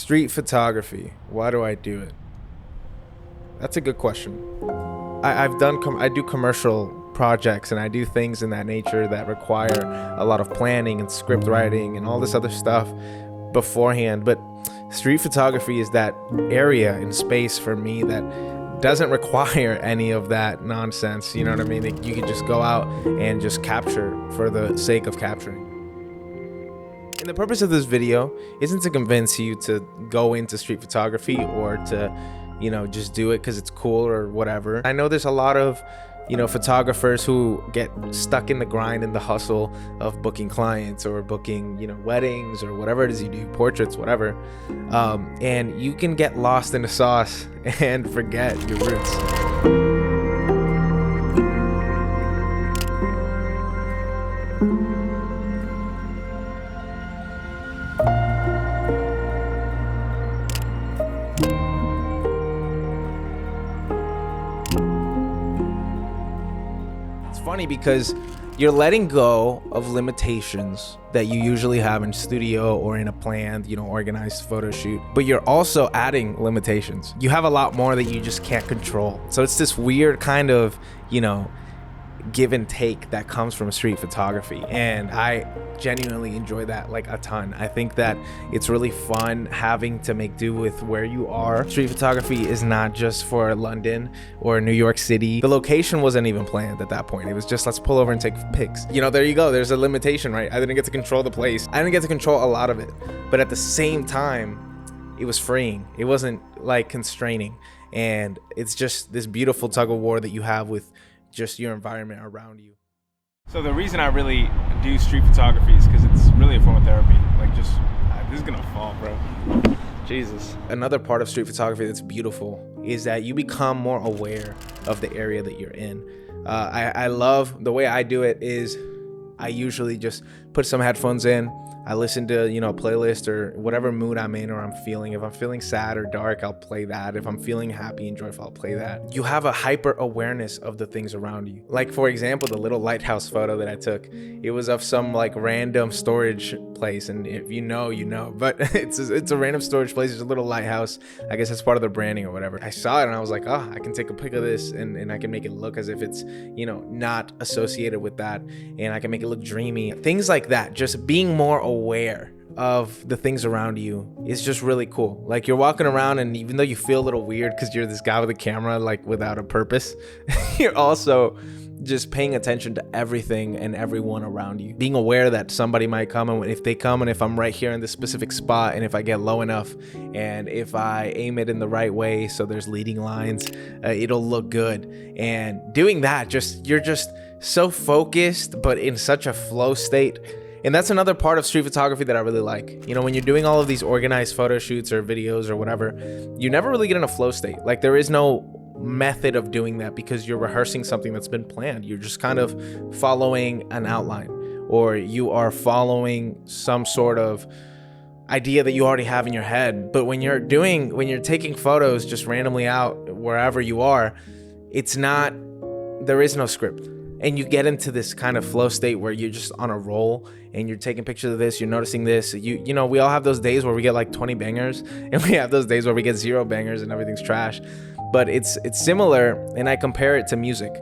Street photography. Why do I do it? That's a good question. I do commercial projects and I do things in that nature that require a lot of planning and script writing and all this other stuff beforehand. But street photography is that area in space for me that doesn't require any of that nonsense. You know what I mean? You can just go out and just capture for the sake of capturing. And the purpose of this video isn't to convince you to go into street photography or to, you know, just do it because it's cool or whatever. I know there's a lot of, you know, photographers who get stuck in the grind and the hustle of booking clients or booking, you know, weddings or whatever it is you do, portraits, whatever. And you can get lost in the sauce and forget your roots. Funny because you're letting go of limitations that you usually have in studio or in a planned, you know, organized photo shoot, but you're also adding limitations. You have a lot more that you just can't control. So it's this weird kind of, you know, give and take that comes from street photography, and I genuinely enjoy that like a ton. I think that it's really fun having to make do with where you are. Street photography is not just for London or New York City. The location wasn't even planned at that point. It was just, let's pull over and take pics. You know, there you go. There's a limitation, right? I didn't get to control the place. I didn't get to control a lot of it, but at the same time, it was freeing. It wasn't like constraining, and it's just this beautiful tug of war that you have with just your environment around you. So the reason I really do street photography is because it's really a form of therapy. Like, just, this is gonna fall, bro. Jesus. Another part of street photography that's beautiful is that you become more aware of the area that you're in. I love the way I do it is I usually just put some headphones in. I listen to, you know, a playlist or whatever mood I'm in or I'm feeling. If I'm feeling sad or dark, I'll play that. If I'm feeling happy and joyful, I'll play that. You have a hyper awareness of the things around you. Like, for example, the little lighthouse photo that I took, it was of some like random storage place. And if you know, you know, but it's a random storage place. It's a little lighthouse. I guess it's part of the branding or whatever. I saw it and I was like, oh, I can take a pic of this and I can make it look as if it's, you know, not associated with that. And I can make it look dreamy. Things like that. Just being more aware of the things around you is just really cool. Like, you're walking around and even though you feel a little weird because you're this guy with a camera like without a purpose, you're also just paying attention to everything and everyone around you, being aware that somebody might come, and if they come and if I'm right here in this specific spot and if I get low enough and if I aim it in the right way so there's leading lines, it'll look good. And doing that, you're just so focused but in such a flow state. And that's another part of street photography that I really like. You know, when you're doing all of these organized photo shoots or videos or whatever, you never really get in a flow state. Like, there is no method of doing that because you're rehearsing something that's been planned. You're just kind of following an outline, or you are following some sort of idea that you already have in your head. But when you're taking photos just randomly out wherever you are, there is no script. And you get into this kind of flow state where you're just on a roll and you're taking pictures of this, you're noticing this. You know, we all have those days where we get like 20 bangers and we have those days where we get 0 bangers and everything's trash. But it's similar, and I compare it to music.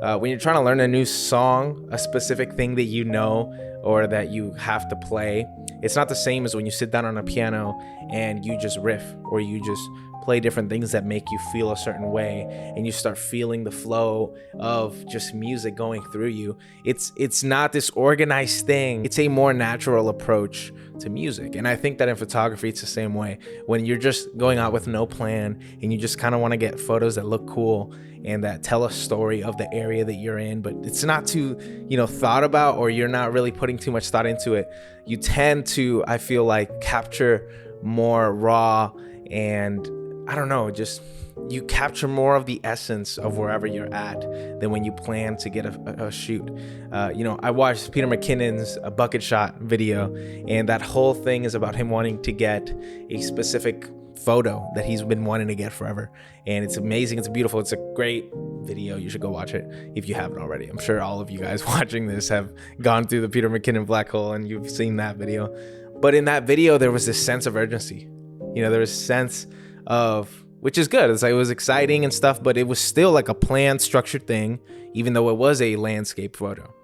When you're trying to learn a new song, a specific thing that you know or that you have to play, it's not the same as when you sit down on a piano and you just riff, or you just play different things that make you feel a certain way and you start feeling the flow of just music going through you. It's not this organized thing. It's a more natural approach to music. And I think that in photography it's the same way. When you're just going out with no plan and you just kind of want to get photos that look cool and that tell a story of the area that you're in, but it's not too, you know, thought about, or you're not really putting too much thought into it, you tend to, I feel like, capture more raw, and I don't know, just you capture more of the essence of wherever you're at than when you plan to get a shoot. You know, I watched Peter McKinnon's bucket shot video, and that whole thing is about him wanting to get a specific photo that he's been wanting to get forever. And it's amazing. It's beautiful. It's a great video. You should go watch it if you haven't already. I'm sure all of you guys watching this have gone through the Peter McKinnon black hole and you've seen that video. But in that video, there was this sense of urgency. You know, there was a sense of, which is good. It's like, it was exciting and stuff, but it was still like a planned, structured thing, even though it was a landscape photo.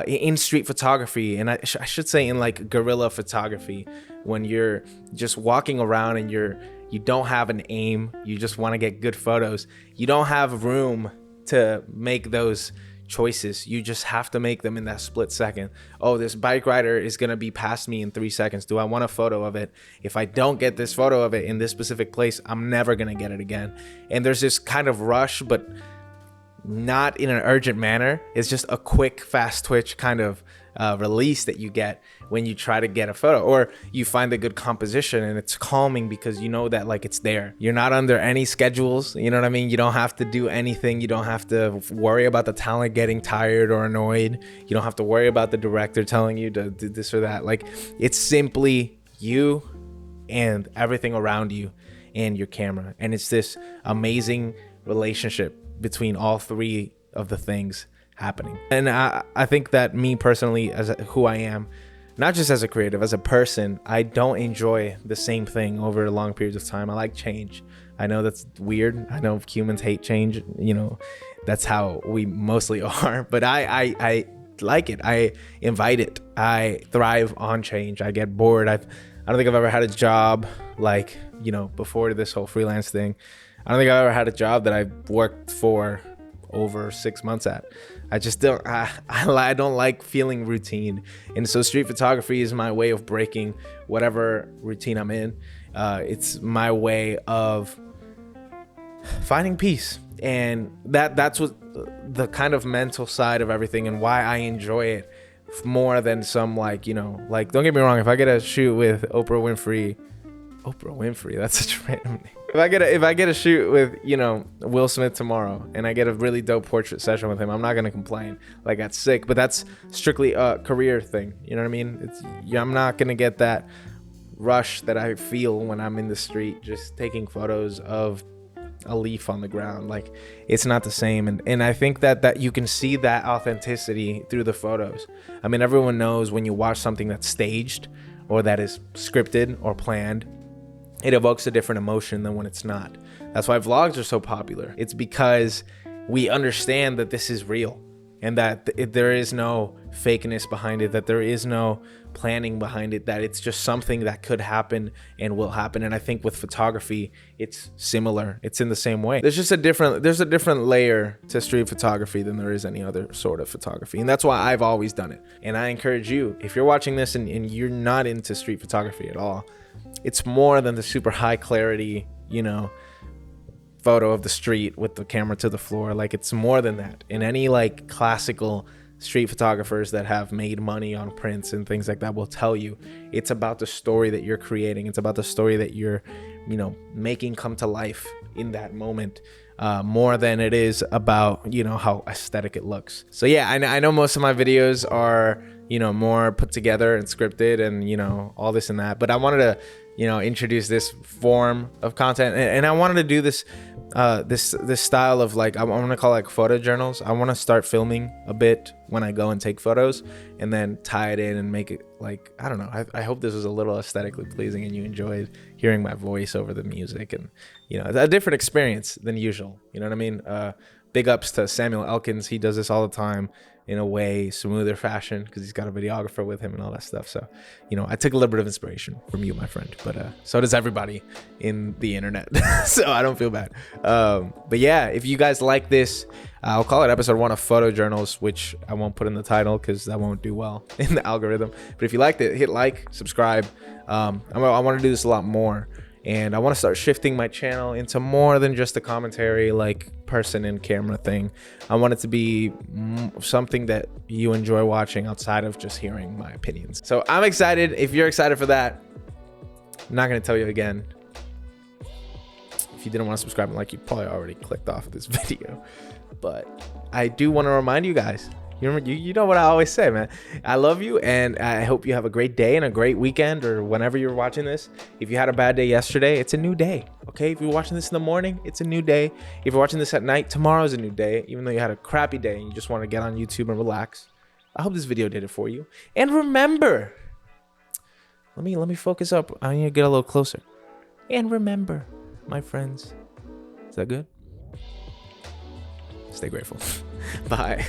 In street photography, and I should say in like guerrilla photography, when you're just walking around and you don't have an aim, you just want to get good photos, you don't have room to make those choices. You just have to make them in that split second. Oh, this bike rider is gonna be past me in 3 seconds. Do I want a photo of it? If I don't get this photo of it in this specific place, I'm never gonna get it again. And there's this kind of rush, but not in an urgent manner. It's just a quick, fast twitch kind of release that you get when you try to get a photo, or you find a good composition, and it's calming because you know that like it's there. You're not under any schedules, you know what I mean? You don't have to do anything. You don't have to worry about the talent getting tired or annoyed. You don't have to worry about the director telling you to do this or that. Like, it's simply you and everything around you and your camera, and it's this amazing relationship between all three of the things happening. And I think that me personally, as who I am, not just as a creative, as a person, I don't enjoy the same thing over long periods of time. I like change. I know that's weird. I know humans hate change. You know, that's how we mostly are. But I like it. I invite it. I thrive on change. I get bored. I don't think I've ever had a job like, you know, before this whole freelance thing. I don't think I've ever had a job that I've worked for over 6 months at. I just don't, I don't like feeling routine. And so street photography is my way of breaking whatever routine I'm in. It's my way of finding peace. And that's what the kind of mental side of everything, and why I enjoy it more than some, like, you know, like, don't get me wrong, if I get a shoot with Oprah Winfrey, that's such a random name. If I get a shoot with, you know, Will Smith tomorrow, and I get a really dope portrait session with him, I'm not gonna complain. Like, that's sick. But that's strictly a career thing. You know what I mean? I'm not gonna get that rush that I feel when I'm in the street just taking photos of a leaf on the ground. Like, it's not the same. And I think that you can see that authenticity through the photos. I mean, everyone knows when you watch something that's staged or that is scripted or planned, it evokes a different emotion than when it's not. That's why vlogs are so popular. It's because we understand that this is real, and that there is no fakeness behind it, that there is no planning behind it, that it's just something that could happen and will happen. And I think with photography, it's similar. It's in the same way. There's a different layer to street photography than there is any other sort of photography. And that's why I've always done it. And I encourage you, if you're watching this and you're not into street photography at all, it's more than the super high clarity, you know, photo of the street with the camera to the floor. Like, it's more than that. And any like classical street photographers that have made money on prints and things like that will tell you it's about the story that you're creating. It's about the story that you're, you know, making come to life in that moment, more than it is about, you know, how aesthetic it looks. So yeah, I know most of my videos are, you know, more put together and scripted and, you know, all this and that, but I wanted to, you know, introduce this form of content, and I wanted to do this this style of, like, I'm gonna call it like photo journals. I want to start filming a bit when I go and take photos, and then tie it in and make it, like, I don't know, I hope this was a little aesthetically pleasing and you enjoyed hearing my voice over the music, and, you know, a different experience than usual. You know what I mean? Big ups to Samuel Elkins. He does this all the time in a way smoother fashion because he's got a videographer with him and all that stuff. So, you know, I took a little bit of inspiration from you, my friend, but so does everybody in the internet. So I don't feel bad. But yeah, if you guys like this, I'll call it episode 1 of photo journals, which I won't put in the title because that won't do well in the algorithm. But if you liked it, hit like, subscribe. I want to do this a lot more. And I want to start shifting my channel into more than just a commentary, like, person and camera thing. I want it to be something that you enjoy watching outside of just hearing my opinions. So I'm excited. If you're excited for that, I'm not going to tell you again. If you didn't want to subscribe and like, you probably already clicked off of this video. But I do want to remind you guys, you know what I always say, man. I love you, and I hope you have a great day and a great weekend, or whenever you're watching this. If you had a bad day yesterday, it's a new day, okay? If you're watching this in the morning, it's a new day. If you're watching this at night, tomorrow's a new day. Even though you had a crappy day and you just want to get on YouTube and relax, I hope this video did it for you. And remember, let me focus up. I need to get a little closer. And remember, my friends, is that good? Stay grateful. Bye.